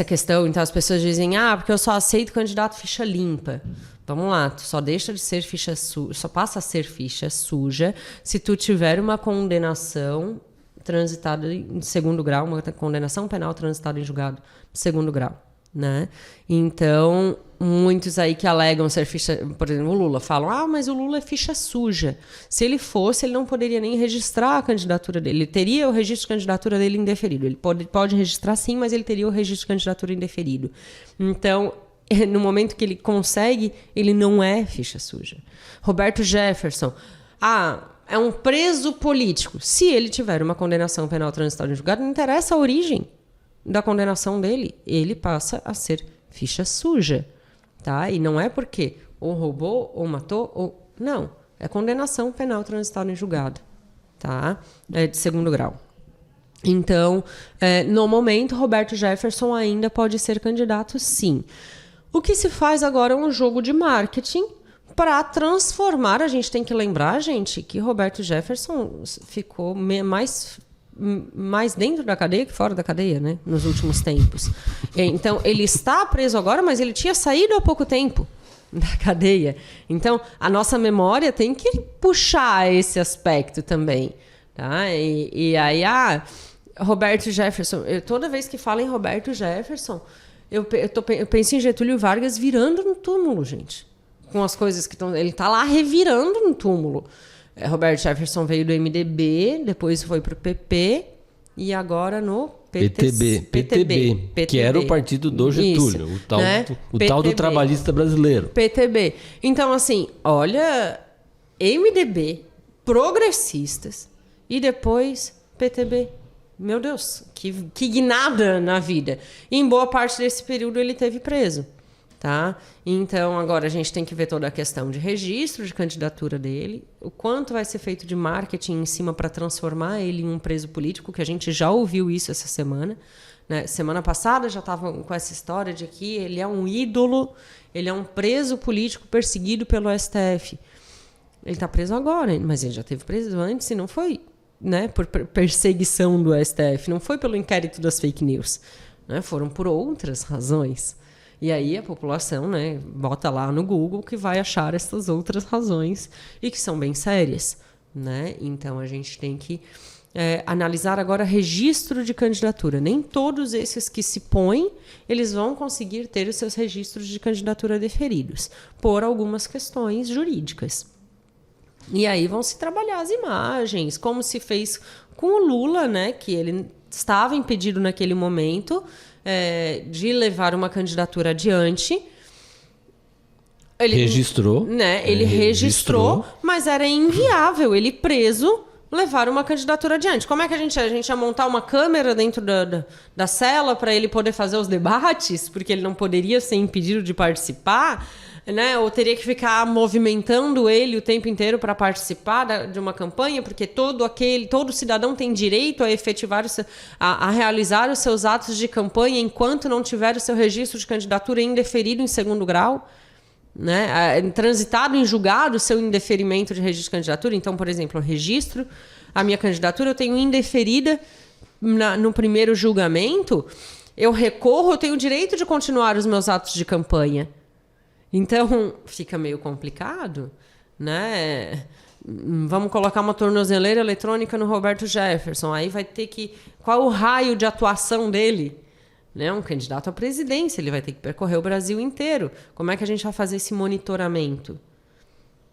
questão, então as pessoas dizem, porque eu só aceito candidato ficha limpa. Vamos lá, tu só deixa de ser ficha suja, só passa a ser ficha suja se tu tiver uma condenação transitada em segundo grau, uma condenação penal transitada em julgado de segundo grau, né? Então, muitos aí que alegam ser ficha... Por exemplo, o Lula falam, mas o Lula é ficha suja. Se ele fosse, ele não poderia nem registrar a candidatura dele. Ele teria o registro de candidatura dele indeferido. Ele pode registrar sim, mas ele teria o registro de candidatura indeferido. Então, no momento que ele consegue, ele não é ficha suja. Roberto Jefferson, é um preso político. Se ele tiver uma condenação penal transitória em julgado, não interessa a origem da condenação dele, ele passa a ser ficha suja, tá? E não é porque ou roubou, ou matou, ou... Não, é condenação penal transitória em julgado, tá? É de segundo grau. Então, no momento, Roberto Jefferson ainda pode ser candidato, sim. O que se faz agora é um jogo de marketing para transformar... A gente tem que lembrar, gente, que Roberto Jefferson ficou mais dentro da cadeia que fora da cadeia, né? Nos últimos tempos. Então, ele está preso agora, mas ele tinha saído há pouco tempo da cadeia. Então, a nossa memória tem que puxar esse aspecto também. Tá? E aí, Roberto Jefferson... toda vez que falo em Roberto Jefferson, eu penso em Getúlio Vargas virando no túmulo, gente. Com as coisas que estão... Ele está lá revirando no túmulo. Roberto Jefferson veio do MDB, depois foi para o PP e agora no PTB, que era o partido do Getúlio, isso, o tal do trabalhista brasileiro. PTB. Então, assim, olha, MDB, progressistas e depois PTB. Meu Deus, que guinada na vida. E em boa parte desse período ele teve preso. Tá? Então, agora a gente tem que ver toda a questão de registro de candidatura dele, o quanto vai ser feito de marketing em cima para transformar ele em um preso político, que a gente já ouviu isso essa semana. Né? Semana passada já estava com essa história de que ele é um ídolo, ele é um preso político perseguido pelo STF. Ele está preso agora, mas ele já teve preso antes e não foi, né, por perseguição do STF, não foi pelo inquérito das fake news, né? Foram por outras razões. E aí a população, né, bota lá no Google que vai achar essas outras razões e que são bem sérias, né? Então a gente tem que analisar agora registro de candidatura. Nem todos esses que se põem, eles vão conseguir ter os seus registros de candidatura deferidos por algumas questões jurídicas. E aí vão se trabalhar as imagens, como se fez com o Lula, né, que ele estava impedido naquele momento de levar uma candidatura adiante. Ele registrou. Né, ele registrou, mas era inviável, ele preso, levar uma candidatura adiante. Como é que a gente ia montar uma câmera dentro da cela para ele poder fazer os debates, porque ele não poderia ser impedido de participar, né? Ou teria que ficar movimentando ele o tempo inteiro para participar de uma campanha, porque todo cidadão tem direito a efetivar, a realizar os seus atos de campanha enquanto não tiver o seu registro de candidatura indeferido em segundo grau, né? Transitado em julgado o seu indeferimento de registro de candidatura. Então, por exemplo, eu registro a minha candidatura, eu tenho indeferida no primeiro julgamento, eu recorro, eu tenho o direito de continuar os meus atos de campanha. Então, fica meio complicado, né? Vamos colocar uma tornozeleira eletrônica no Roberto Jefferson, aí vai ter que... Qual o raio de atuação dele? Né? Um candidato à presidência, ele vai ter que percorrer o Brasil inteiro. Como é que a gente vai fazer esse monitoramento?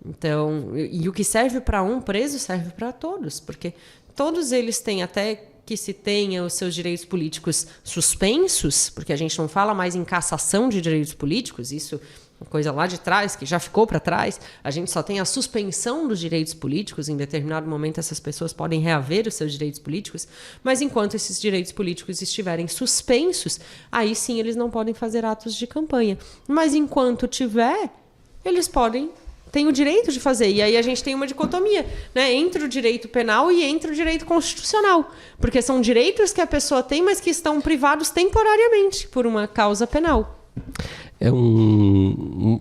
Então, e o que serve para um preso serve para todos, porque todos eles têm, até que se tenha os seus direitos políticos suspensos, porque a gente não fala mais em cassação de direitos políticos, isso é uma coisa lá de trás, que já ficou para trás, a gente só tem a suspensão dos direitos políticos, em determinado momento essas pessoas podem reaver os seus direitos políticos, mas enquanto esses direitos políticos estiverem suspensos, aí sim eles não podem fazer atos de campanha. Mas enquanto tiver, eles têm o direito de fazer. E aí a gente tem uma dicotomia, né, entre o direito penal e entre o direito constitucional, porque são direitos que a pessoa tem, mas que estão privados temporariamente por uma causa penal.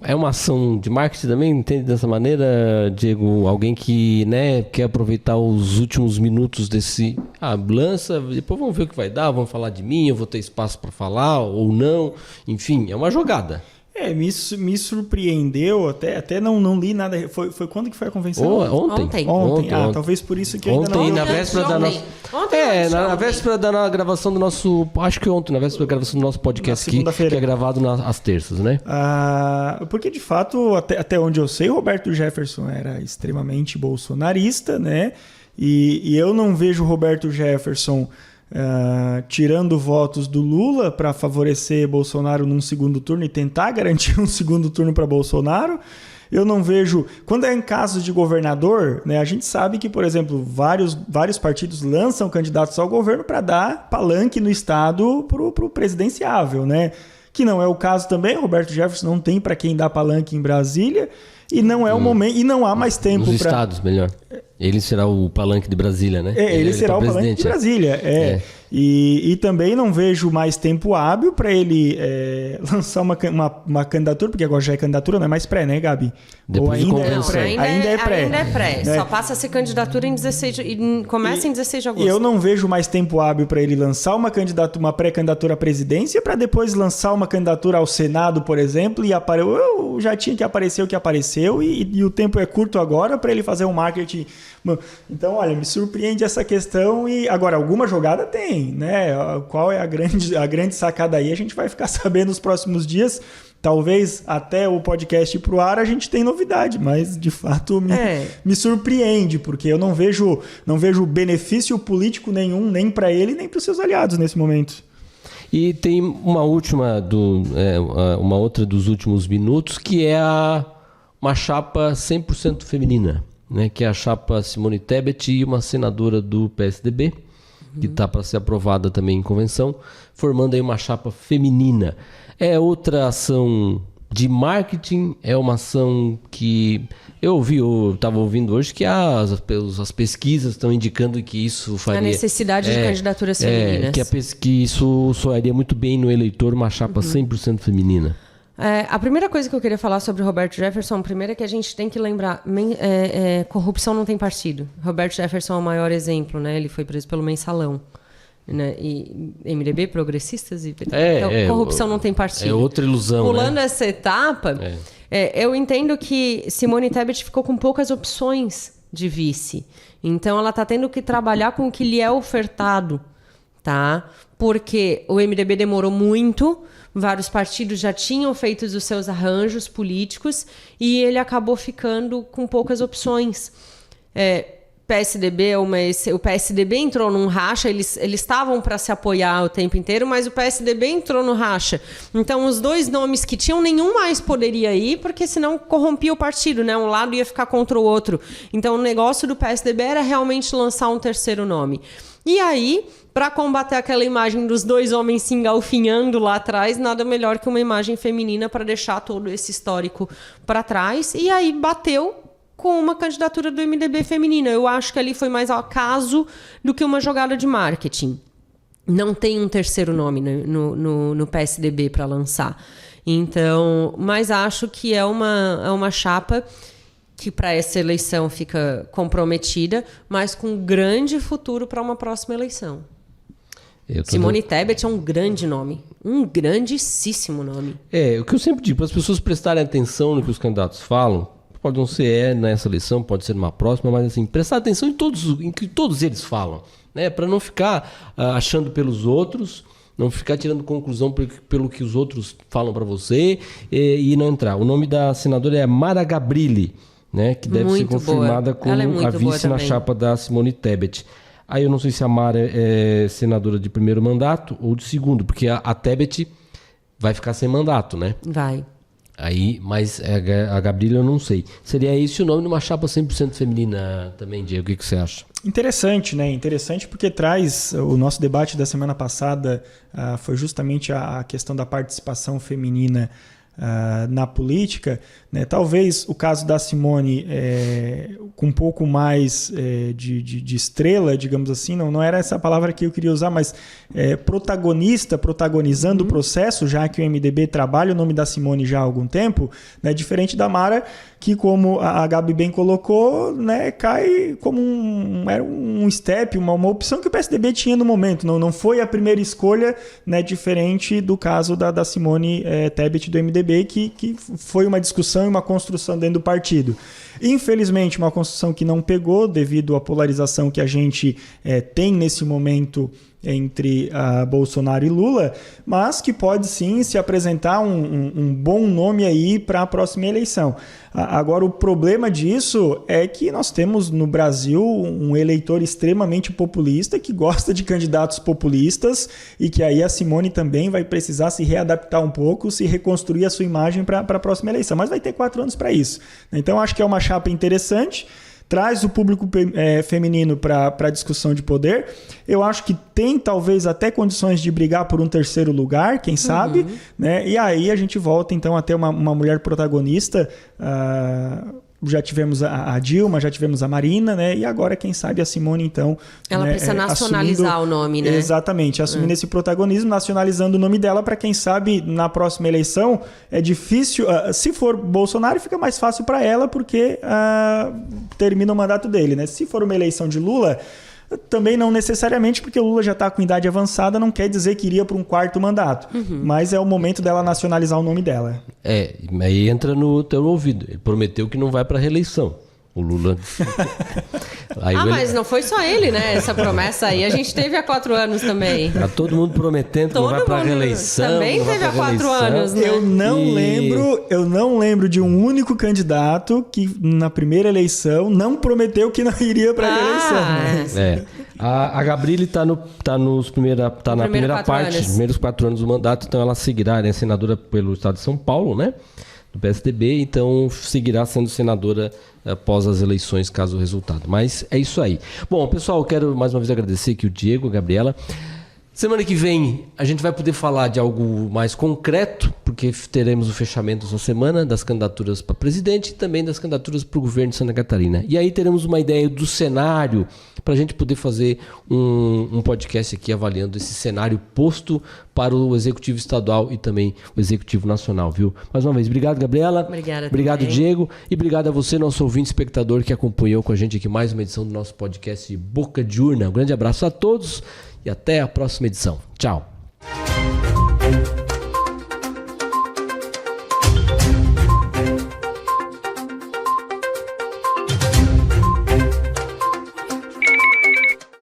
É uma ação de marketing também, entende dessa maneira, Diego? Alguém que, né, quer aproveitar os últimos minutos desse... lança, depois vamos ver o que vai dar, vamos falar de mim, eu vou ter espaço para falar ou não. Enfim, é uma jogada. Me surpreendeu, até não li nada. Foi quando que foi a convenção? Ontem. Talvez por isso que eu ainda não... Ontem, na véspera da nossa... na véspera da gravação do nosso... Acho que ontem, na véspera da gravação do nosso podcast aqui, que é gravado às terças, né? Porque, de fato, até onde eu sei, Roberto Jefferson era extremamente bolsonarista, né? E eu não vejo Roberto Jefferson tirando votos do Lula para favorecer Bolsonaro num segundo turno e tentar garantir um segundo turno para Bolsonaro. Eu não vejo... Quando é em casos de governador, né, a gente sabe que, por exemplo, vários partidos lançam candidatos ao governo para dar palanque no Estado para o presidenciável, né? Que não é o caso também. Roberto Jefferson não tem para quem dar palanque em Brasília e não é o momento, e não há mais tempo para... Nos estados, melhor. Ele será o palanque de Brasília, né? Ele será o palanque de Brasília, E também não vejo mais tempo hábil para ele lançar uma candidatura, porque agora já é candidatura, não é mais pré, né, Gabi? Depois ou ainda é pré? Ainda é pré. Né? Só passa a ser candidatura em 16 e começa em 16 de agosto. E eu não vejo mais tempo hábil para ele lançar uma pré-candidatura à presidência para depois lançar uma candidatura ao Senado, por exemplo, e eu já tinha que aparecer o que apareceu e o tempo é curto agora para ele fazer um marketing. Então, olha, me surpreende essa questão e agora alguma jogada tem, né? Qual é a grande sacada aí? A gente vai ficar sabendo nos próximos dias. Talvez até o podcast ir pro ar a gente tem novidade, mas de fato me surpreende, porque eu não vejo benefício político nenhum, nem para ele, nem para os seus aliados nesse momento. E tem uma outra dos últimos minutos, que é uma chapa 100% feminina, né? Que é a chapa Simone Tebet e uma senadora do PSDB, que está para ser aprovada também em convenção, formando aí uma chapa feminina. É outra ação de marketing, é uma ação que eu estava ouvindo hoje que as pesquisas estão indicando que isso faria... A necessidade de candidaturas femininas. Que isso soaria muito bem no eleitor, uma chapa 100% feminina. A primeira coisa que eu queria falar sobre Roberto Jefferson, primeiro é que a gente tem que lembrar, corrupção não tem partido. Roberto Jefferson é o maior exemplo, né? Ele foi preso pelo Mensalão. Né? E MDB, progressistas e então, corrupção não tem partido. É outra ilusão. Pulando né? essa etapa, eu entendo que Simone Tebet ficou com poucas opções de vice. Então ela está tendo que trabalhar com o que lhe é ofertado, tá? Porque o MDB demorou muito, vários partidos já tinham feito os seus arranjos políticos e ele acabou ficando com poucas opções. O PSDB entrou num racha, eles estavam para se apoiar o tempo inteiro, mas o PSDB entrou no racha. Então, os dois nomes que tinham, nenhum mais poderia ir, porque senão corrompia o partido, né? Um lado ia ficar contra o outro. Então, o negócio do PSDB era realmente lançar um terceiro nome. E aí, para combater aquela imagem dos dois homens se engalfinhando lá atrás, nada melhor que uma imagem feminina para deixar todo esse histórico para trás. E aí, bateu com uma candidatura do MDB feminina. Eu acho que ali foi mais ao acaso do que uma jogada de marketing. Não tem um terceiro nome no PSDB para lançar. Então, mas acho que é uma chapa que para essa eleição fica comprometida, mas com um grande futuro para uma próxima eleição. Simone Tebet é um grande nome. Um grandíssimo nome. O que eu sempre digo, para as pessoas prestarem atenção no que os candidatos falam, pode não ser nessa eleição, pode ser numa próxima, mas assim, prestar atenção em que todos eles falam, né? Para não ficar achando pelos outros, não ficar tirando conclusão pelo que os outros falam para você e não entrar. O nome da senadora é Mara Gabrilli, né? Que deve ser confirmada como a vice na chapa da Simone Tebet. Aí eu não sei se a Mara é senadora de primeiro mandato ou de segundo, porque a Tebet vai ficar sem mandato, né? Vai. Aí, mas a Gabriela eu não sei. Seria esse o nome de uma chapa 100% feminina também, Diego? O que você acha? Interessante, né? Interessante porque traz... O nosso debate da semana passada foi justamente a questão da participação feminina na política, né? Talvez o caso da Simone com um pouco mais de estrela, digamos assim, não era essa palavra que eu queria usar, mas protagonizando o processo, já que o MDB trabalha o nome da Simone já há algum tempo, né? Diferente da Mara, que como a Gabi bem colocou, né, cai como um step, uma opção que o PSDB tinha no momento, não foi a primeira escolha, né, diferente do caso da Simone Tebet do MDB, que foi uma discussão e uma construção dentro do partido. Infelizmente, uma construção que não pegou devido à polarização que a gente tem nesse momento entre Bolsonaro e Lula, mas que pode sim se apresentar um bom nome aí para a próxima eleição. Agora, o problema disso é que nós temos no Brasil um eleitor extremamente populista que gosta de candidatos populistas e que aí a Simone também vai precisar se readaptar um pouco, se reconstruir a sua imagem para a próxima eleição. Mas vai ter 4 anos para isso. Então, acho que é uma chapa interessante. Traz o público feminino para a discussão de poder. Eu acho que tem talvez até condições de brigar por um terceiro lugar, quem sabe, né? E aí a gente volta então a ter uma mulher protagonista. Já tivemos a Dilma, já tivemos a Marina, né? E agora, quem sabe, a Simone, então... Ela precisa nacionalizar o nome, né? Exatamente, assumindo esse protagonismo, nacionalizando o nome dela para, quem sabe, na próxima eleição, é difícil... se for Bolsonaro, fica mais fácil para ela, porque termina o mandato dele, né? Se for uma eleição de Lula... Também não necessariamente, porque o Lula já está com idade avançada, não quer dizer que iria para um 4º mandato. Mas é o momento dela nacionalizar o nome dela. Aí entra no teu ouvido. Ele prometeu que não vai para a reeleição. O Lula... mas não foi só ele, né? Essa promessa aí a gente teve há 4 anos também. Tá todo mundo prometendo que não vai para a reeleição. Também teve há 4 anos, né? Eu não lembro de um único candidato que na primeira eleição não prometeu que não iria para a reeleição. Né? A Gabriele tá na primeira parte, nos primeiros 4 anos do mandato, então ela seguirá, né, senadora pelo estado de São Paulo, né? Do PSDB, então seguirá sendo senadora após as eleições, caso o resultado. Mas é isso aí. Bom, pessoal, eu quero mais uma vez agradecer aqui o Diego, a Gabriela. Semana que vem a gente vai poder falar de algo mais concreto, porque teremos o fechamento essa semana das candidaturas para presidente e também das candidaturas para o governo de Santa Catarina. E aí teremos uma ideia do cenário para a gente poder fazer um podcast aqui avaliando esse cenário posto para o Executivo Estadual e também o Executivo Nacional, viu? Mais uma vez, obrigado, Gabriela. Obrigado, também. Diego. E obrigado a você, nosso ouvinte espectador, que acompanhou com a gente aqui mais uma edição do nosso podcast Boca de Urna. Um grande abraço a todos. E até a próxima edição. Tchau.